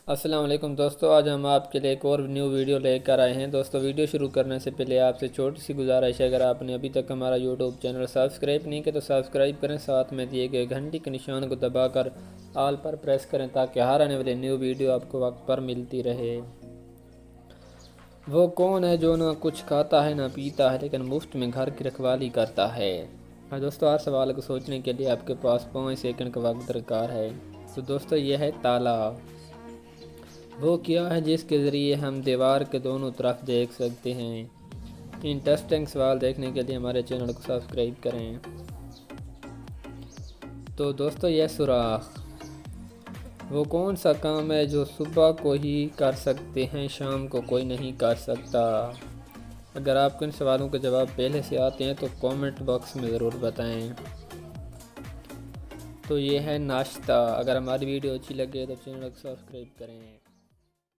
السلام علیکم دوستو، آج ہم آپ کے لیے ایک اور نیو ویڈیو لے کر آئے ہیں۔ دوستو ویڈیو شروع کرنے سے پہلے آپ سے چھوٹی سی گزارش ہے، اگر آپ نے ابھی تک ہمارا یوٹیوب چینل سبسکرائب نہیں کیا تو سبسکرائب کریں، ساتھ میں دیے گئے گھنٹی کے نشان کو دبا کر آل پر پریس کریں تاکہ ہر آنے والے نیو ویڈیو آپ کو وقت پر ملتی رہے۔ وہ کون ہے جو نہ کچھ کھاتا ہے نہ پیتا ہے لیکن مفت میں گھر کی رکھوالی کرتا ہے؟ دوستو ہر سوال کو سوچنے کے لیے آپ کے پاس 5 سیکنڈ کا وقت درکار ہے۔ تو دوستو یہ ہے تالا۔ وہ کیا ہے جس کے ذریعے ہم دیوار کے دونوں طرف دیکھ سکتے ہیں؟ انٹرسٹنگ سوال دیکھنے کے لیے ہمارے چینل کو سبسکرائب کریں۔ تو دوستو یہ سوراخ۔ وہ کون سا کام ہے جو صبح کو ہی کر سکتے ہیں شام کو کوئی نہیں کر سکتا؟ اگر آپ کو ان سوالوں کے جواب پہلے سے آتے ہیں تو کامنٹ باکس میں ضرور بتائیں۔ تو یہ ہے ناشتہ۔ اگر ہماری ویڈیو اچھی لگے تو چینل کو سبسکرائب کریں۔